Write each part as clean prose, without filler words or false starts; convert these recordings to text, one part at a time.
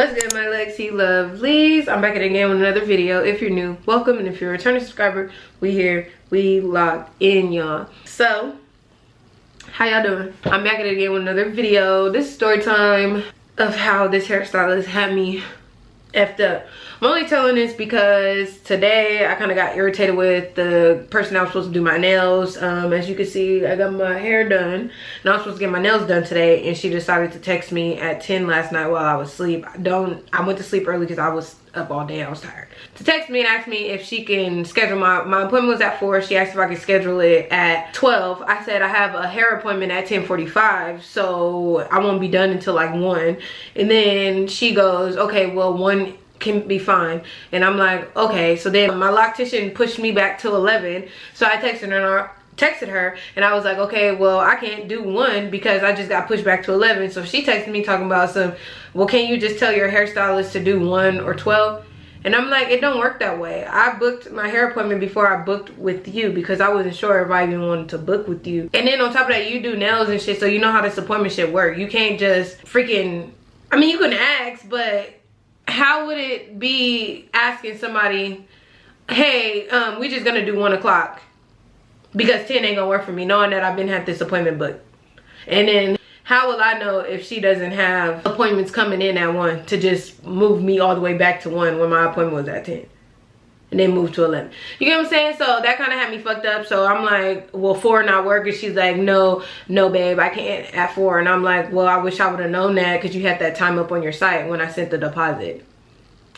What's good, my Lexi lovelies? I'm back at it again with another video. If you're new, welcome, and if you're a returning subscriber, we here, we locked in, y'all. So how y'all doing? I'm back at it again with another video. This is story time of how this hairstylist had me effed up. I'm only telling this because today I kind of got irritated with the person I was supposed to do my nails. As you can see, I got my hair done and I was supposed to get my nails done today, and she decided to text me at 10 last night while I was asleep. I went to sleep early because I was up all day. I was tired. To text me and ask me if she can schedule my appointment was at 4. She asked if I could schedule it at 12. I said I have a hair appointment at 10:45, so I won't be done until like 1. And then she goes, okay, well 1 can be fine. And I'm like, okay. So then my loctician pushed me back till 11, so I texted her and I was like, okay, well I can't do 1 because I just got pushed back to 11. So she texted me talking about some, well, can you just tell your hairstylist to do 1 or 12? And I'm like, it don't work that way. I booked my hair appointment before I booked with you because I wasn't sure if I even wanted to book with you. And then on top of that, you do nails and shit, so you know how this appointment shit work. You can't just freaking, I mean, you can ask, but how would it be asking somebody, hey, we just gonna do 1 o'clock because 10 ain't gonna work for me, knowing that I've been had this appointment booked? And then how will I know if she doesn't have appointments coming in at 1 to just move me all the way back to 1 when my appointment was at 10 and then move to 11? You get what I'm saying? So that kind of had me fucked up. So I'm like, well, 4 not working. She's like, no babe, I can't at 4. And I'm like, well, I wish I would have known that because you had that time up on your site when I sent the deposit.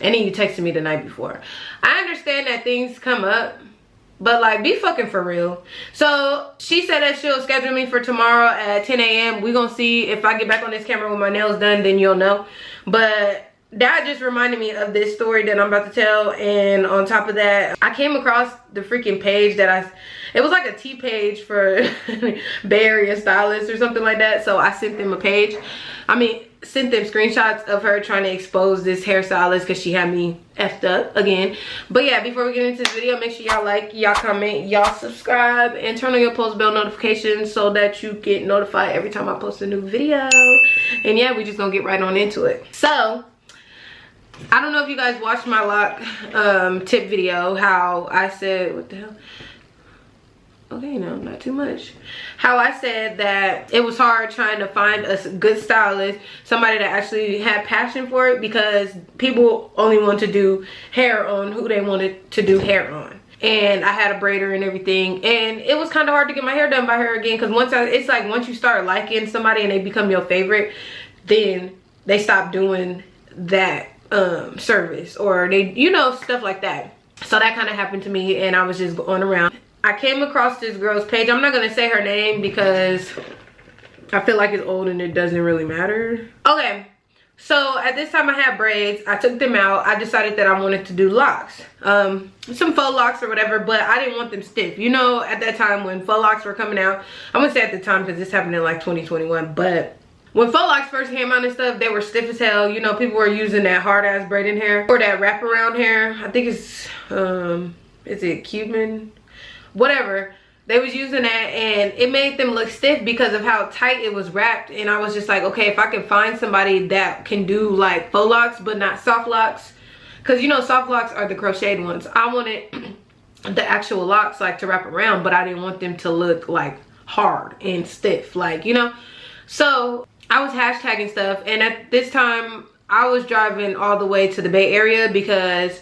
And then you texted me the night before. I understand that things come up, but like, be fucking for real. So she said that she'll schedule me for tomorrow at 10 a.m. We gonna see if I get back on this camera with my nails done, then you'll know. But that just reminded me of this story that I'm about to tell. And on top of that, I came across the freaking page that it was like a T page for Bay Area Stylist or something like that. So I sent them a page. Sent them screenshots of her trying to expose this hairstylist because she had me effed up again. But yeah, before we get into this video, make sure y'all like, y'all comment, y'all subscribe, and turn on your post bell notifications so that you get notified every time I post a new video. And yeah, we just gonna get right on into it. So I don't know if you guys watched my lock tip video, how I said, what the hell? Okay, no, not too much. How I said that it was hard trying to find a good stylist, somebody that actually had passion for it, because people only want to do hair on who they wanted to do hair on. And I had a braider and everything, and it was kind of hard to get my hair done by her again, because it's like once you start liking somebody and they become your favorite, then they stop doing that service, or they, you know, stuff like that. So that kind of happened to me, and I was just going around. I came across this girl's page. I'm not going to say her name because I feel like it's old and it doesn't really matter. Okay, so at this time I had braids. I took them out. I decided that I wanted to do locks. Some faux locks or whatever, but I didn't want them stiff. You know, at that time when faux locks were coming out, I'm going to say at the time because this happened in like 2021, but when faux locks first came out and stuff, they were stiff as hell. You know, people were using that hard ass braiding hair or that wraparound hair. I think it's, is it Cuban? Whatever, they was using that, and it made them look stiff because of how tight it was wrapped. And I was just like, okay, if I can find somebody that can do like faux locks but not soft locks, because you know soft locks are the crocheted ones. I wanted the actual locks like to wrap around, but I didn't want them to look like hard and stiff, like, you know. So I was hashtagging stuff, and at this time I was driving all the way to the Bay Area because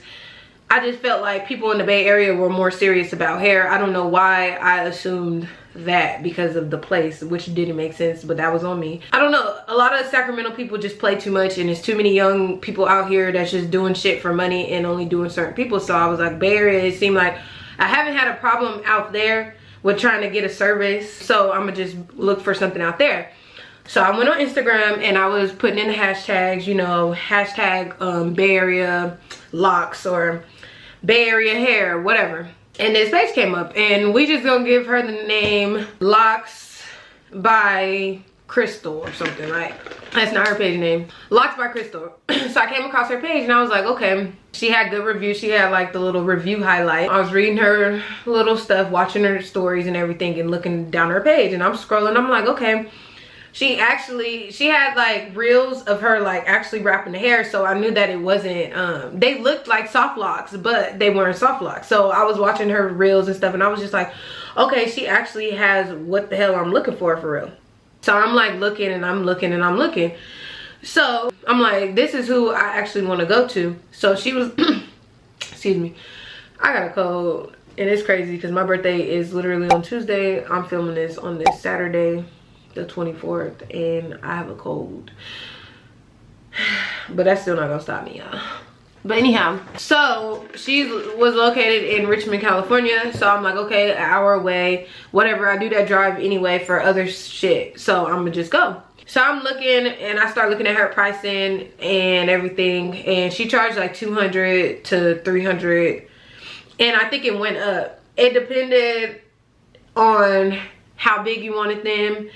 I just felt like people in the Bay Area were more serious about hair. I don't know why I assumed that because of the place, which didn't make sense, but that was on me. I don't know. A lot of Sacramento people just play too much, and there's too many young people out here that's just doing shit for money and only doing certain people. So I was like, Bay Area, it seemed like I haven't had a problem out there with trying to get a service, so I'm gonna just look for something out there. So I went on Instagram and I was putting in the hashtags, you know, hashtag Bay Area locks or Bay Area hair, whatever. And this page came up, and we just gonna give her the name Locks by Crystal or something, right? That's not her page name. Locks by Crystal. So I came across her page and I was like, okay. She had good reviews. She had like the little review highlight. I was reading her little stuff, watching her stories and everything, and looking down her page, and I'm scrolling. I'm like, okay. she had like reels of her like actually wrapping the hair, so I knew that it wasn't they looked like soft locks, but they weren't soft locks. So I was watching her reels and stuff, and I was just like, okay, she actually has what the hell I'm looking for real. So I'm like looking and I'm looking and I'm looking. So I'm like, this is who I actually want to go to. So she was excuse me, I got a cold, and it's crazy because my birthday is literally on Tuesday. I'm filming this on this Saturday the 24th, and I have a cold, but that's still not gonna stop me, y'all. But anyhow, so she was located in Richmond, California. So I'm like, okay, an hour away, whatever. I do that drive anyway for other shit, so I'm gonna just go. So I'm looking, and I start looking at her pricing and everything, and she charged like $200 to $300, and I think it went up. It depended on how big you wanted them,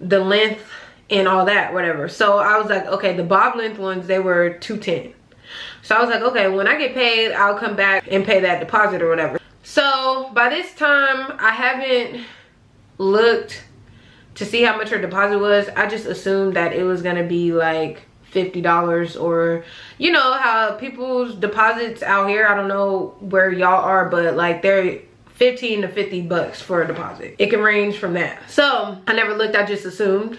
the length, and all that, whatever. So I was like, okay, the bob length ones, they were $210. So I was like, okay, when I get paid, I'll come back and pay that deposit or whatever. So by this time, I haven't looked to see how much her deposit was. I just assumed that it was gonna be like $50, or you know how people's deposits out here, I don't know where y'all are, but like they're 15 to 50 bucks for a deposit. It can range from that. So I never looked, I just assumed.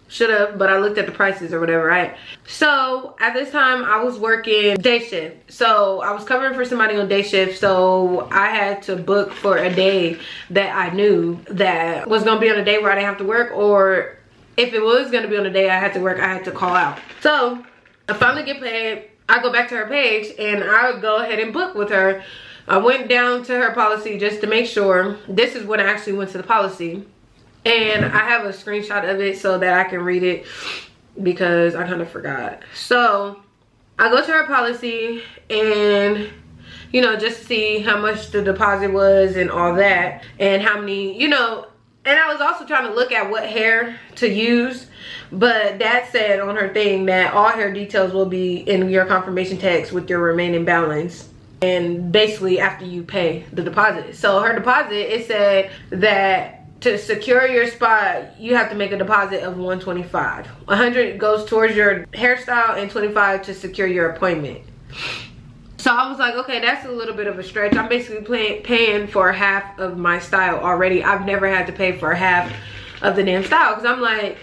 Should have, but I looked at the prices or whatever, right? So at this time I was working day shift, so I was covering for somebody on day shift. So I had to book for a day that I knew that was gonna be on a day where I didn't have to work, or if it was gonna be on a day I had to work, I had to call out. So I finally get paid. I go back to her page and I would go ahead and book with her. I went down to her policy just to make sure. This is when I actually went to the policy, and I have a screenshot of it so that I can read it because I kind of forgot. So I go to her policy, and you know, just to see how much the deposit was and all that, and how many, you know. And I was also trying to look at what hair to use, but that said on her thing that all hair details will be in your confirmation text with your remaining balance, and basically after you pay the deposit. So her deposit, it said that to secure your spot, you have to make a deposit of $125. $100 goes towards your hairstyle, and $25 to secure your appointment. So I was like, okay, that's a little bit of a stretch. I'm basically paying for half of my style already. I've never had to pay for half of the damn style, because I'm like,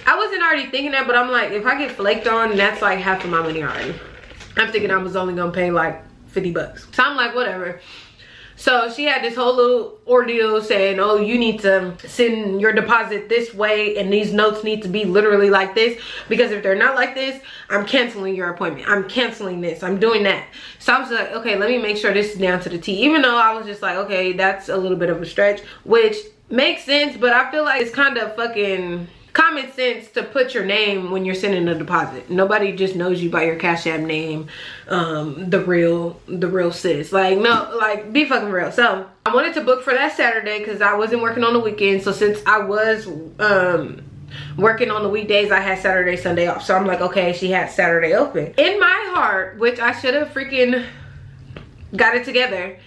I wasn't already thinking that, but I'm like, if I get flaked on, that's like half of my money already. I'm thinking I was only gonna pay like 50 bucks. So I'm like, whatever. So she had this whole little ordeal saying, oh, you need to send your deposit this way, and these notes need to be literally like this, because if they're not like this, I'm canceling your appointment. I'm canceling this. I'm doing that. So I was like, okay, let me make sure this is down to the T. Even though I was just like, okay, that's a little bit of a stretch, which makes sense, but I feel like it's kind of fucking common sense to put your name when you're sending a deposit. Nobody just knows you by your Cash App name, the real sis. Like, no, like, be fucking real. So I wanted to book for that Saturday because I wasn't working on the weekend. So since I was working on the weekdays, I had Saturday, Sunday off. So I'm like, okay, she had Saturday open. In my heart, which I should have freaking got it together,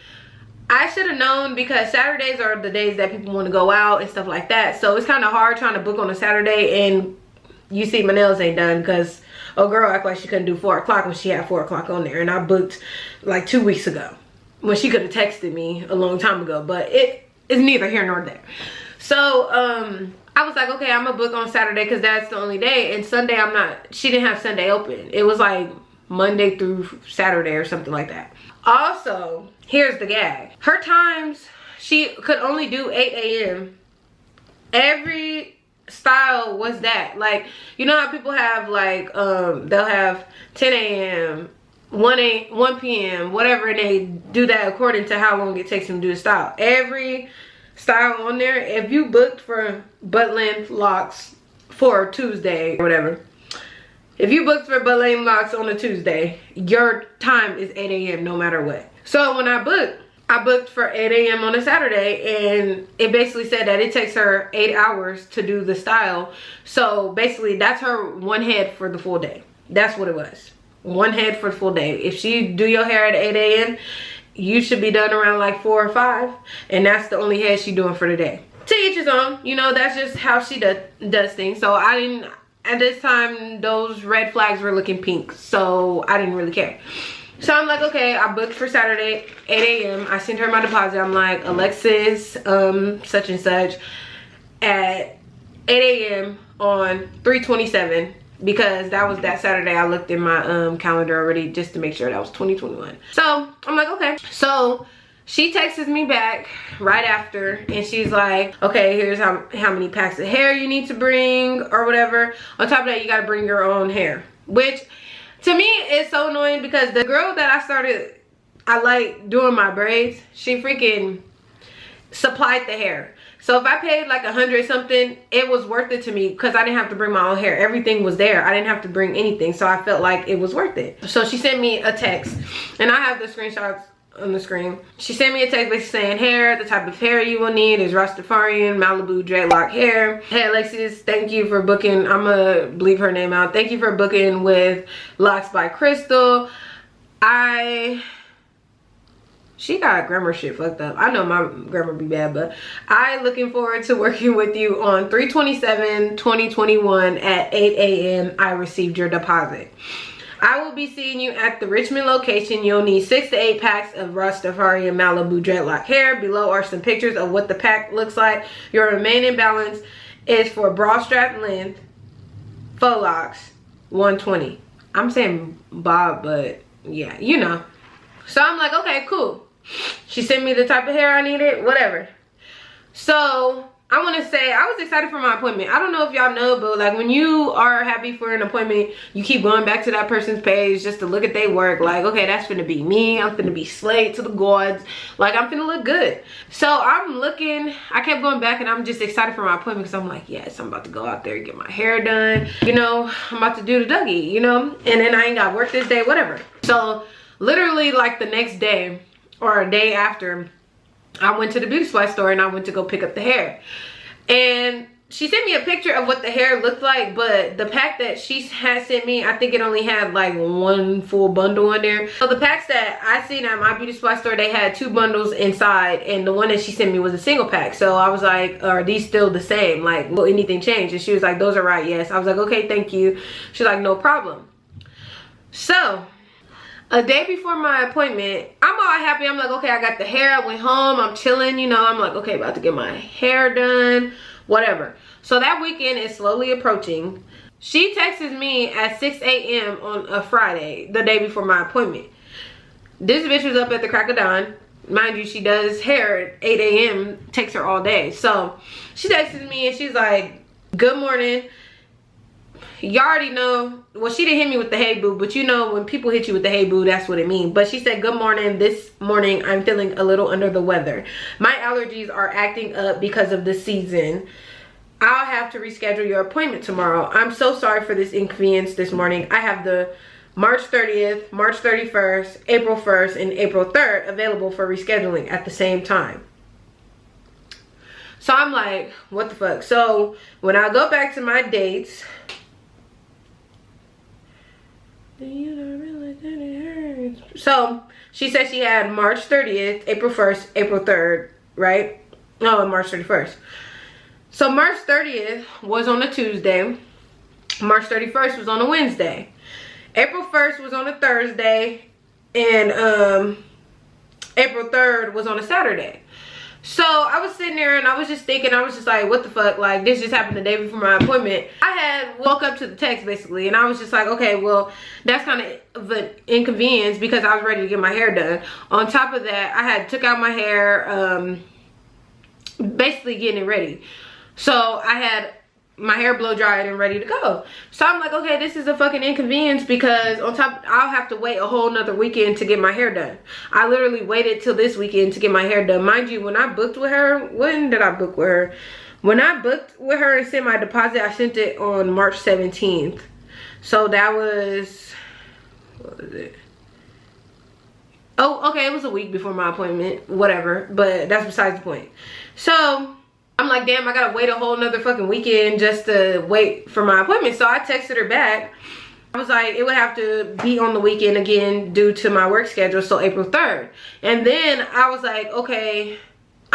I should have known, because Saturdays are the days that people want to go out and stuff like that. So it's kind of hard trying to book on a Saturday, and you see my nails ain't done because oh girl act like she couldn't do 4 o'clock when she had 4 o'clock on there, and I booked like 2 weeks ago when she could have texted me a long time ago. But it is neither here nor there. So I was like, okay, I'm gonna book on Saturday because that's the only day, and Sunday I'm not. She didn't have Sunday open. It was like Monday through Saturday or something like that. Also, here's the gag. Her times, she could only do 8 a.m. Every style was that. Like, you know how people have like, they'll have 10 a.m., 1 p.m., whatever, and they do that according to how long it takes them to do the style. Every style on there, if you booked for butt length locks for Tuesday or whatever, if you booked for butt length locks on a Tuesday, your time is 8 a.m. no matter what. So when I booked for 8 a.m. on a Saturday, and it basically said that it takes her 8 hours to do the style. So basically that's her one head for the full day. That's what it was. One head for the full day. If she do your hair at 8 a.m., you should be done around like 4 or 5. And that's the only head she doing for the day. to each his own, you know, that's just how she does things. So I didn't, at this time, those red flags were looking pink, so I didn't really care. So I'm like, okay, I booked for Saturday, 8 a.m. I sent her my deposit. I'm like, Alexis, such and such, at 8 a.m. on 3/27, because that was that Saturday. I looked in my calendar already just to make sure that was 2021. So I'm like, okay. So she texts me back right after, and she's like, okay, here's how many packs of hair you need to bring or whatever. On top of that, you gotta bring your own hair, which to me is so annoying, because the girl that I like doing my braids, she freaking supplied the hair. So if I paid like 100 something, it was worth it to me, because I didn't have to bring my own hair. Everything was there. I didn't have to bring anything, so I felt like it was worth it. So she sent me a text, and I have the screenshots on the screen. She sent me a text basically saying, hair, the type of hair you will need is Rastafarian Malibu dreadlock hair. Hey Alexis, thank you for booking, I'm gonna bleep her name out. Thank you for booking with Locks by Crystal. She got grammar shit fucked up. I know my grammar be bad, but I looking forward to working with you on 3/27/2021 at 8 a.m. I received your deposit. I will be seeing you at the Richmond location. You'll need 6 to 8 packs of Rastafarian Malibu dreadlock hair. Below are some pictures of what the pack looks like. Your remaining balance is for bra strap length, faux locks, 120. I'm saying Bob, but yeah, you know. So I'm like, okay, cool. She sent me the type of hair I needed, whatever. So I want to say I was excited for my appointment. I don't know if y'all know, but like when you are happy for an appointment, you keep going back to that person's page just to look at their work. Like, okay, that's finna be me. I'm finna be slayed to the gods. Like, I'm finna look good. So I'm looking. I kept going back, and I'm just excited for my appointment, because I'm like, yes, I'm about to go out there and get my hair done. You know, I'm about to do the Dougie, you know, and then I ain't got work this day, whatever. So literally like the next day or a day after, I went to the beauty supply store, and I went to go pick up the hair. And she sent me a picture of what the hair looked like, but the pack that she had sent me, I think it only had like one full bundle in there. So the packs that I seen at my beauty supply store, they had 2 bundles inside, and the one that she sent me was a single pack. So I was like, are these still the same? Like, will anything change? And she was like, those are right, yes. I was like, okay, thank you. She's like, no problem. So a day before my appointment, I'm all happy. I'm like, okay, I got the hair. I went home. I'm chilling, you know. I'm like, okay, about to get my hair done, whatever. So that weekend is slowly approaching. She texts me at 6 a.m. on a Friday, the day before my appointment. This bitch was up at the crack of dawn. Mind you, she does hair at 8 a.m. Takes her all day. So she texts me, and she's like, good morning. You already know, well, she didn't hit me with the hey boo, but you know when people hit you with the hey boo, that's what it means. But she said, good morning. This morning I'm feeling a little under the weather. My allergies are acting up because of the season. I'll have to reschedule your appointment tomorrow. I'm so sorry for this inconvenience this morning. I have the March 30th, March 31st, April 1st, and April 3rd available for rescheduling at the same time. So I'm like, what the fuck? So when I go back to my dates, so she said she had March 30th, April 1st, April 3rd, right? No, and March 31st. So March 30th was on a Tuesday. March 31st was on a Wednesday. April 1st was on a Thursday. And April 3rd was on a Saturday. So I was sitting there, and I was just thinking, I was just like, what the fuck? Like, this just happened the day before my appointment. I had woke up to the text basically, and I was just like, okay, well, that's kind of an inconvenience, because I was ready to get my hair done. On top of that, I had took out my hair, basically getting it ready. So I had my hair blow dried and ready to go. So I'm like, okay, this is a fucking inconvenience, because on top, I'll have to wait a whole nother weekend to get my hair done. I literally waited till this weekend to get my hair done. Mind you, when I booked with her, when did I book with her? When I booked with her and sent my deposit, I sent it on March 17th. So that was, what was it? Oh, okay, it was a week before my appointment, whatever, but that's besides the point. So I'm like, damn, I gotta wait a whole nother fucking weekend just to wait for my appointment. So I texted her back. I was like, it would have to be on the weekend again due to my work schedule, so April 3rd. And then I was like, okay,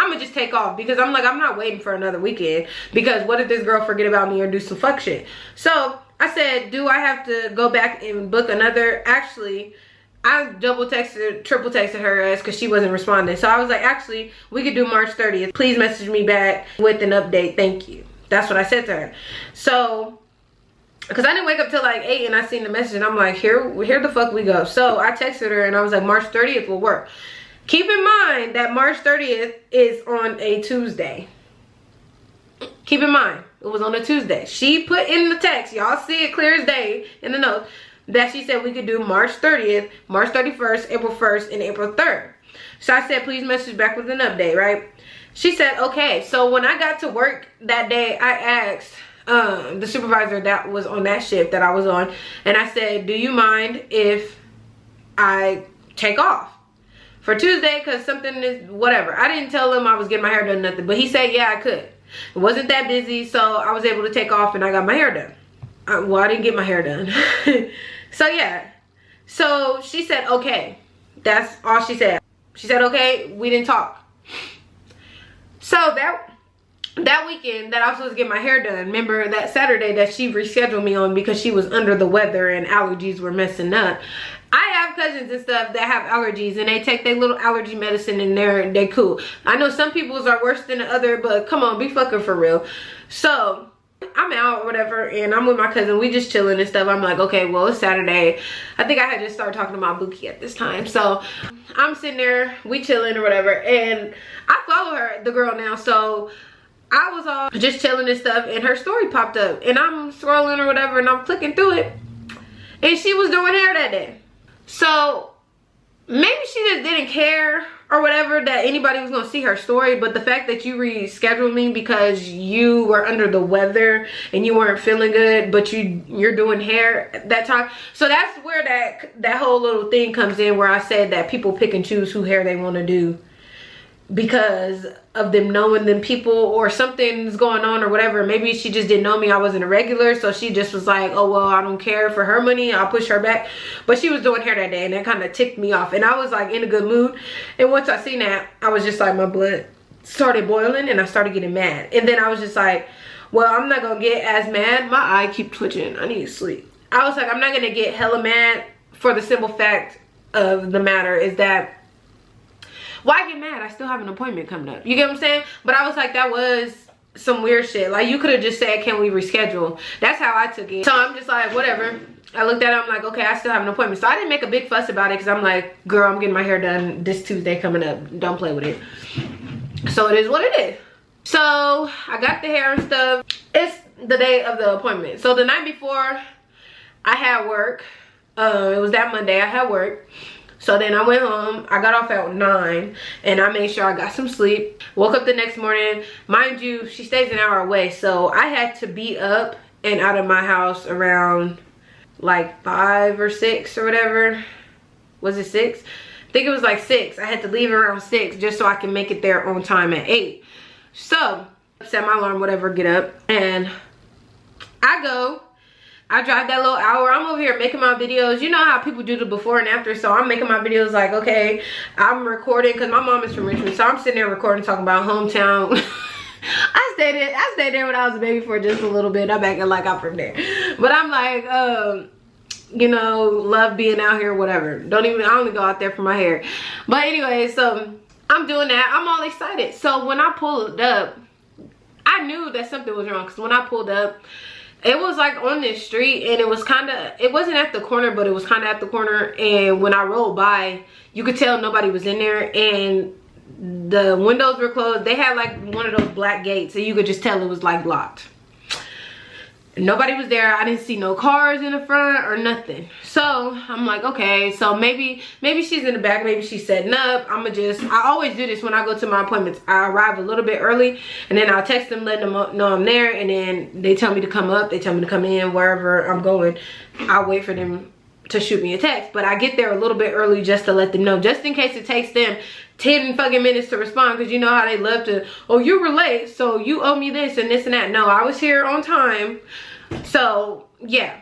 I'm gonna just take off, because I'm like, I'm not waiting for another weekend, because what if this girl forget about me or do some fuck shit? So I said, do I have to go back and book another? Actually, I double texted, triple texted her ass because she wasn't responding. So I was like, actually, we could do March 30th. Please message me back with an update. Thank you. That's what I said to her. So, because I didn't wake up till like 8 and I seen the message and I'm like, here the fuck we go. So I texted her and I was like, March 30th will work. Keep in mind that March 30th is on a Tuesday. Keep in mind, it was on a Tuesday. She put in the text, y'all see it clear as day in the notes, that she said we could do March 30th, March 31st, April 1st, and April 3rd. So I said, please message back with an update, right? She said, okay. So when I got to work that day, I asked the supervisor that was on that shift that I was on, and I said, do you mind if I take off for Tuesday, because something is whatever. I didn't tell him I was getting my hair done, nothing, but he said yeah, I could. It wasn't that busy, so I was able to take off and I got my hair done. Well, I didn't get my hair done. So yeah, so she said okay. That's all she said. She said okay. We didn't talk. So that weekend that I was supposed to get my hair done, remember that Saturday that she rescheduled me on because she was under the weather and allergies were messing up. I have cousins and stuff that have allergies and they take their little allergy medicine and they cool. I know some people's are worse than the other, but come on, be fucking for real. So I'm out or whatever and I'm with my cousin, we just chilling and stuff. I'm like, okay, well, it's Saturday. I think I had just started talking to my bookie at this time. So I'm sitting there, we chilling or whatever, and I follow her, the girl now, so I was all just chilling and stuff and her story popped up and I'm scrolling or whatever and I'm clicking through it and she was doing hair that day. So maybe she just didn't care or whatever that anybody was gonna see her story, but the fact that you rescheduled me because you were under the weather and you weren't feeling good, but you're doing hair at that time. So that's where that whole little thing comes in, where I said that people pick and choose who hair they want to do because of them knowing them people or something's going on or whatever. Maybe she just didn't know me, I wasn't a regular, so she just was like, oh well, I don't care, for her money I'll push her back. But she was doing hair that day and that kind of ticked me off and I was like in a good mood, and once I seen that I was just like, my blood started boiling and I started getting mad. And then I was just like, well, I'm not gonna get as mad, my eye keep twitching, I need to sleep. I was like, I'm not gonna get hella mad, for the simple fact of the matter is that, why get mad? I still have an appointment coming up. You get what I'm saying? But I was like, that was some weird shit. Like, you could have just said, can we reschedule? That's how I took it. So I'm just like, whatever. I looked at it, I'm like, okay, I still have an appointment. So I didn't make a big fuss about it because I'm like, girl, I'm getting my hair done this Tuesday coming up. Don't play with it. So it is what it is. So I got the hair and stuff. It's the day of the appointment. So the night before I had work. It was that Monday I had work. So then I went home, I got off at 9 and I made sure I got some sleep. Woke up the next morning. Mind you, she stays an hour away, so I had to be up and out of my house around like 5 or 6 or whatever. Was it 6? I think it was like 6. I had to leave around 6 just so I can make it there on time at 8. So, set my alarm, whatever, get up, and I drive that little hour. I'm over here making my videos. You know how people do the before and after. So I'm making my videos like, okay, I'm recording because my mom is from Richmond. So I'm sitting there recording, talking about hometown. I stayed there when I was a baby for just a little bit. I'm acting like I'm from there. But I'm like, you know, love being out here, whatever. I only go out there for my hair. But anyway, so I'm doing that. I'm all excited. So when I pulled up, I knew that something was wrong. Because when I pulled up, it was like on this street and it was kind of, it wasn't at the corner, but it was kind of at the corner. And when I rolled by, you could tell nobody was in there and the windows were closed. They had like one of those black gates, so you could just tell it was like locked. Nobody was there. I didn't see no cars in the front or nothing. So I'm like, okay, so maybe she's in the back, maybe she's setting up. I always do this when I go to my appointments. I arrive a little bit early and then I'll text them, letting them know I'm there, and then they tell me to come up, they tell me to come in, wherever I'm going. I'll wait for them to shoot me a text, but I get there a little bit early just to let them know, just in case it takes them 10 fucking minutes to respond, because you know how they love to, oh, you were late, so you owe me this and this and that. No, I was here on time. So yeah,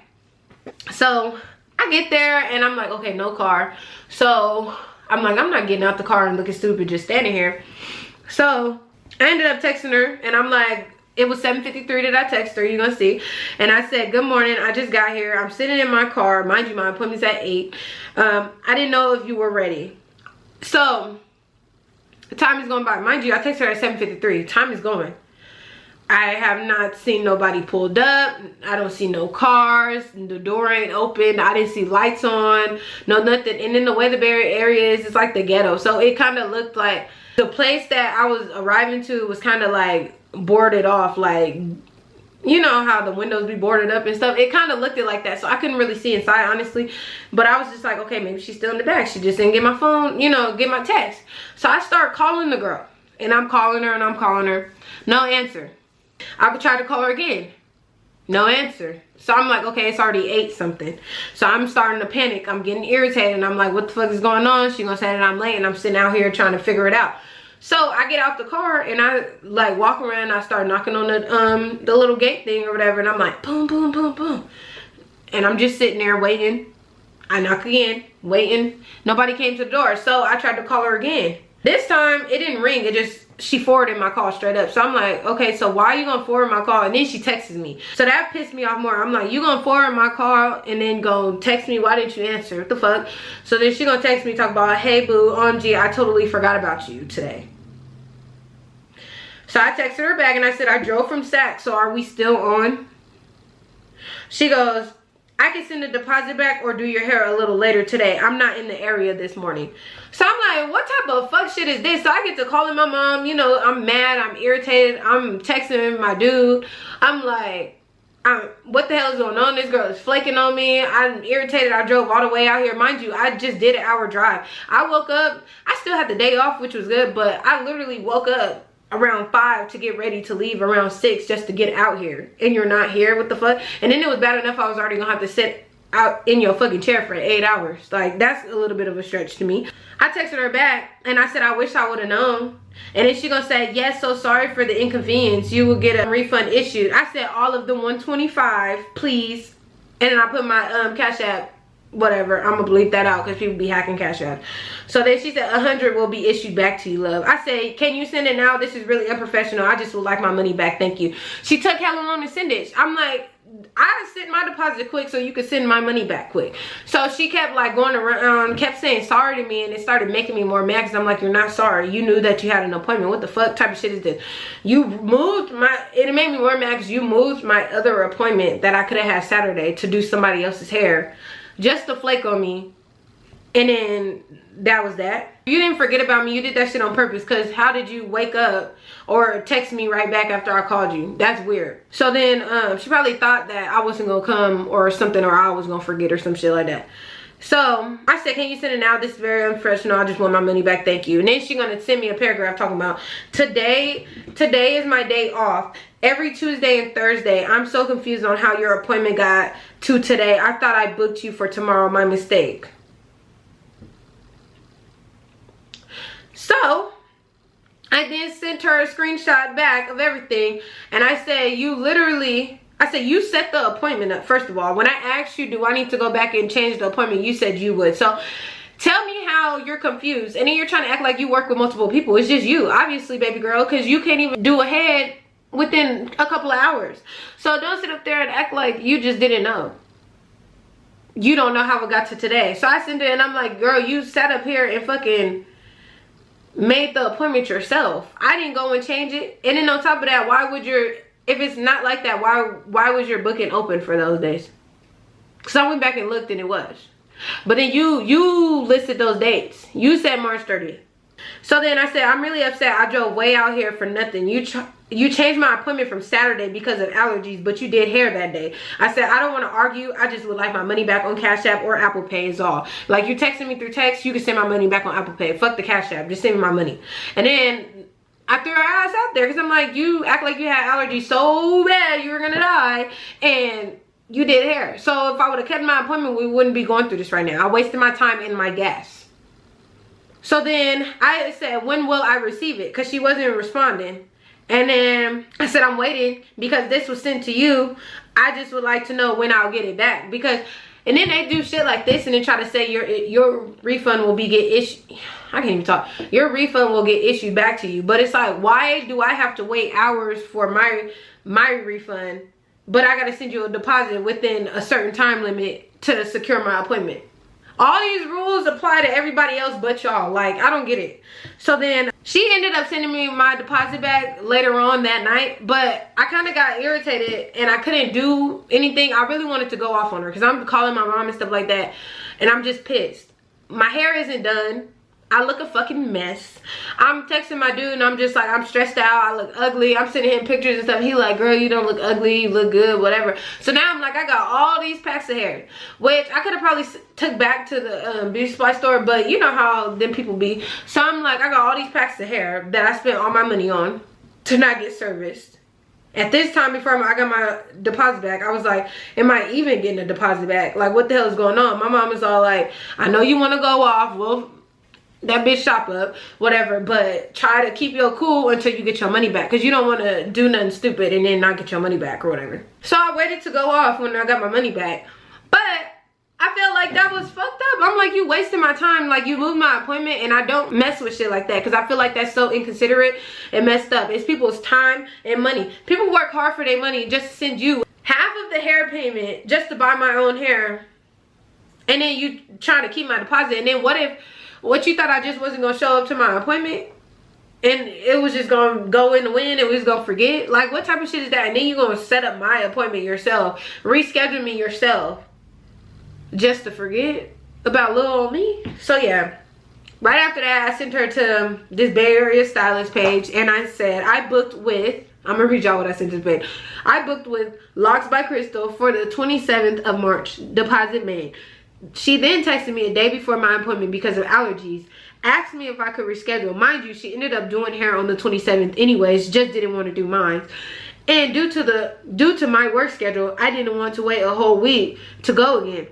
so I get there and I'm like, okay, no car. So I'm like, I'm not getting out the car and looking stupid just standing here. So I ended up texting her, and I'm like, it was 7:53 that I text her, you're gonna see. And I said, good morning, I just got here. I'm sitting in my car. Mind you, my appointment's at 8. I didn't know if you were ready. So the time is going by. Mind you, I texted her at 7:53. Time is going. I have not seen nobody pulled up. I don't see no cars. The door ain't open. I didn't see lights on. No nothing. And then the way the Bay Area is, it's like the ghetto. So it kind of looked like the place that I was arriving to was kind of like boarded off. Like, you know how the windows be boarded up and stuff. It kind of looked like that. So I couldn't really see inside, honestly. But I was just like, okay, maybe she's still in the back. She just didn't get my phone, you know, get my text. So I start calling the girl. And I'm calling her and I'm calling her. No answer. I could try to call her again. No answer. So I'm like, okay, it's already 8 something. So I'm starting to panic. I'm getting irritated. And I'm like, what the fuck is going on? She gonna say that I'm late, and I'm sitting out here trying to figure it out. So I get out the car and I like walk around. I start knocking on the little gate thing or whatever. And I'm like, boom, boom, boom, boom. And I'm just sitting there waiting. I knock again, waiting. Nobody came to the door. So I tried to call her again. This time it didn't ring. It just, she forwarded my call straight up. So I'm like, okay, so why are you gonna forward my call? And then she texts me. So that pissed me off more. I'm like, you gonna forward my call and then go text me? Why didn't you answer? What the fuck? So then she gonna text me, talk about, hey boo, OMG, I totally forgot about you today. So I texted her back and I said, I drove from Sac, so are we still on? She goes, I can send a deposit back or do your hair a little later today. I'm not in the area this morning. So I'm like, what type of fuck shit is this? So I get to calling my mom. You know, I'm mad. I'm irritated. I'm texting my dude. I'm like, what the hell is going on? This girl is flaking on me. I'm irritated. I drove all the way out here. Mind you, I just did an hour drive. I woke up. I still had the day off, which was good. But I literally woke up around 5 to get ready to leave around 6 just to get out here, and you're not here. What the fuck? And then it was bad enough I was already gonna have to sit out in your fucking chair for 8 hours. Like, that's a little bit of a stretch to me. I texted her back and I said, I wish I would have known. And then she gonna say, yes, so sorry for the inconvenience, you will get a refund issued. I said, all of the $125, please. And then I put my Cash App, whatever, I'm gonna bleep that out because people be hacking Cash App. So then she said 100 will be issued back to you, love. I say, can you send it now? This is really unprofessional. I just would like my money back, thank you. She took hella long to send it. I'm like, I sent my deposit quick so you could send my money back quick. So she kept like going around, kept saying sorry to me, and it started making me more mad because I'm like, you're not sorry. You knew that you had an appointment. What the fuck type of shit is this? You moved my, it made me more mad because you moved my other appointment that I could have had Saturday to do somebody else's hair just to flake on me. And then that was that. You didn't forget about me. You did that shit on purpose, because how did you wake up or text me right back after I called you? That's weird. So then she probably thought that I wasn't gonna come or something, or I was gonna forget or some shit like that. So I said, can you send it now? This is very unprofessional. I just want my money back, thank you. And then she's gonna send me a paragraph talking about today is my day off. Every Tuesday and Thursday. I'm so confused on how your appointment got to today. I thought I booked you for tomorrow. My mistake. So I then sent her a screenshot back of everything, and I said, you set the appointment up. First of all, when I asked you, do I need to go back and change the appointment, you said you would. So tell me how you're confused, and then you're trying to act like you work with multiple people. It's just you, obviously, baby girl, because you can't even do a head within a couple of hours. So don't sit up there and act like you just didn't know. You don't know how it got to today. So I sent it, and I'm like, girl, you sat up here and fucking made the appointment yourself. I didn't go and change it. And then on top of that, why would your, if it's not like that, why was your booking open for those days? Because I went back and looked and it was. But then you listed those dates. You said March 30th. So then I said, I'm really upset. I drove way out here for nothing. You changed my appointment from Saturday because of allergies, but you did hair that day. I said, I don't want to argue. I just would like my money back on Cash App or Apple Pay is all. Like, you texting me through text, you can send my money back on Apple Pay. Fuck the Cash App. Just send me my money. And then I threw her ass out there because I'm like, you act like you had allergies so bad you were going to die, and you did hair. So if I would have kept my appointment, we wouldn't be going through this right now. I wasted my time and my gas. So then I said, when will I receive it? Because she wasn't responding. And then I said, I'm waiting because this was sent to you. I just would like to know when I'll get it back. Because And then they do shit like this and then try to say your refund will be get issued. I can't even talk. Your refund will get issued back to you. But it's like, why do I have to wait hours for my refund, but I gotta send you a deposit within a certain time limit to secure my appointment? All these rules apply to everybody else but y'all. Like, I don't get it. So then she ended up sending me my deposit back later on that night, but I kind of got irritated and I couldn't do anything. I really wanted to go off on her because I'm calling my mom and stuff like that, and I'm just pissed. My hair isn't done. I look a fucking mess. I'm texting my dude and I'm just like, I'm stressed out. I look ugly. I'm sending him pictures and stuff. He like, girl, you don't look ugly. You look good, whatever. So now I'm like, I got all these packs of hair, which I could have probably took back to the beauty supply store, but you know how them people be. So I'm like, I got all these packs of hair that I spent all my money on to not get serviced. At this time, before I got my deposit back, I was like, am I even getting a deposit back? Like, what the hell is going on? My mom was all like, I know you want to go off. Well, that bitch shop up, whatever, but try to keep your cool until you get your money back, because you don't want to do nothing stupid and then not get your money back or whatever. So I waited to go off when I got my money back, but I felt like that was fucked up. I'm like, you wasting my time. Like, you moved my appointment, and I don't mess with shit like that because I feel like that's so inconsiderate and messed up. It's people's time and money. People work hard for their money just to send you half of the hair payment just to buy my own hair, and then you try to keep my deposit, and then what you thought I just wasn't gonna show up to my appointment and it was just gonna go in the wind and we was gonna forget? Like, what type of shit is that? And then you gonna set up my appointment yourself, reschedule me yourself just to forget about little old me? So yeah, right after that I sent her to this Bay Area stylist page and I said I booked with, I'm gonna read y'all what I sent this page. I booked with Locks by Crystal for the 27th of March, deposit made. She then texted me a day before my appointment because of allergies, asked me if I could reschedule. Mind you, she ended up doing hair on the 27th anyways, just didn't want to do mine. And due to my work schedule, I didn't want to wait a whole week to go again.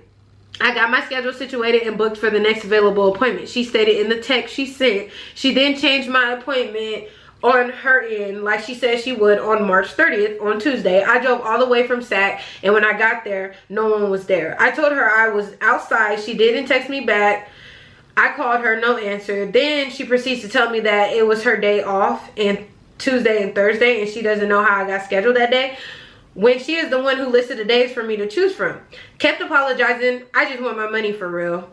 I got my schedule situated and booked for the next available appointment. She stated in the text she sent. She then changed my appointment on her end like she said she would on March 30th on Tuesday. I drove all the way from SAC, and when I got there, no one was there. I told her I was outside. She didn't text me back. I called her, no answer. Then she proceeds to tell me that it was her day off and Tuesday and Thursday, and she doesn't know how I got scheduled that day, when she is the one who listed the days for me to choose from. Kept apologizing. I just want my money for real.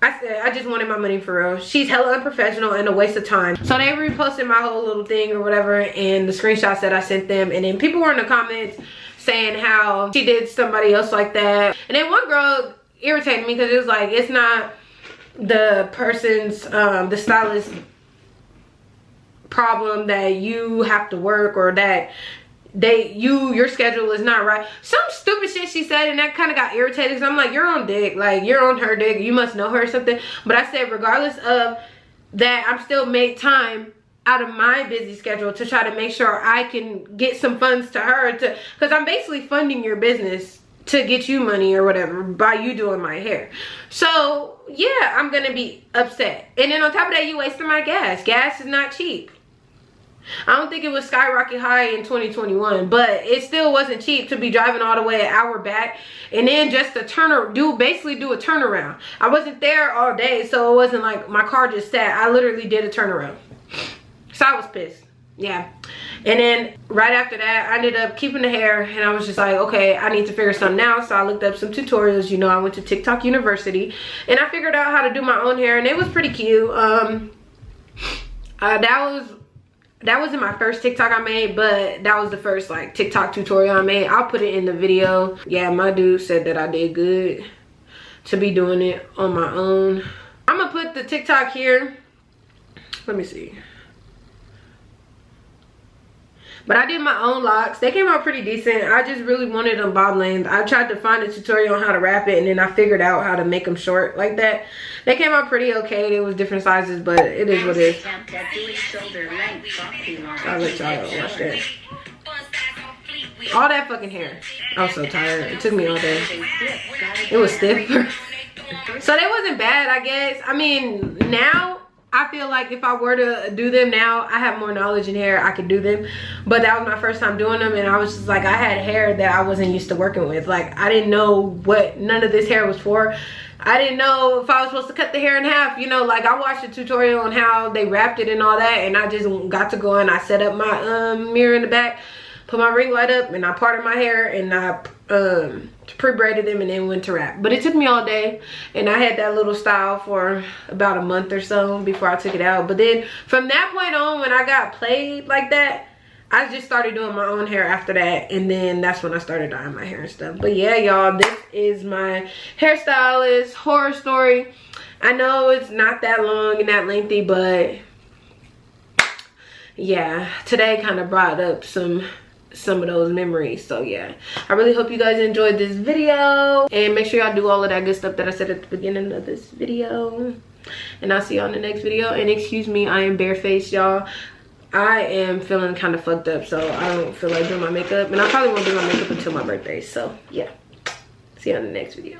I said I just wanted my money for real. She's hella unprofessional and a waste of time. So they reposted my whole little thing or whatever and the screenshots that I sent them, and then people were in the comments saying how she did somebody else like that. And then one girl irritated me because it was like, it's not the person's the stylist problem that you have to work, or that your schedule is not right. Some stupid shit she said, and that kind of got irritated because I'm like, you're on dick, like you're on her dick, you must know her or something. But I said regardless of that, I'm still make time out of my busy schedule to try to make sure I can get some funds to her, to because I'm basically funding your business to get you money or whatever by you doing my hair. So yeah, I'm gonna be upset. And then on top of that, you wasting my gas. Gas is not cheap. I don't think it was skyrocket high in 2021, but it still wasn't cheap to be driving all the way an hour back and then just to basically do a turnaround. I wasn't there all day, so it wasn't like my car just sat. I literally did a turnaround. So I was pissed. Yeah. And then right after that, I ended up keeping the hair, and I was just like, okay, I need to figure something out. So I looked up some tutorials. You know, I went to TikTok University and I figured out how to do my own hair, and it was pretty cute. That wasn't my first TikTok I made, but that was the first like TikTok tutorial I made. I'll put it in the video. Yeah, my dude said that I did good to be doing it on my own. I'm gonna put the TikTok here. Let me see. But I did my own locks. They came out pretty decent. I just really wanted them bob length. I tried to find a tutorial on how to wrap it, and then I figured out how to make them short like that. They came out pretty okay. They was different sizes, but it is what it is. I'll let y'all watch that. All that fucking hair. I was so tired. It took me all day. It was stiff. So that wasn't bad, I guess. I mean, now I feel like if I were to do them now, I have more knowledge in hair, I could do them. But that was my first time doing them, and I was just like, I had hair that I wasn't used to working with. Like, I didn't know what none of this hair was for. I didn't know if I was supposed to cut the hair in half, you know. Like, I watched a tutorial on how they wrapped it and all that, and I just got to go and I set up my mirror in the back, put my ring light up, and I parted my hair, and I pre-braided them and then went to wrap. But it took me all day, and I had that little style for about a month or so before I took it out. But then from that point on, when I got played like that, I just started doing my own hair after that, and then that's when I started dyeing my hair and stuff. But yeah, y'all, this is my hairstylist horror story. I know it's not that long and that lengthy, but yeah, today kind of brought up some of those memories. So yeah, I really hope you guys enjoyed this video, and make sure y'all do all of that good stuff that I said at the beginning of this video, and I'll see y'all in the next video. And excuse me, I am barefaced, y'all. I am feeling kind of fucked up, so I don't feel like doing my makeup, and I probably won't do my makeup until my birthday. So yeah, see you on the next video.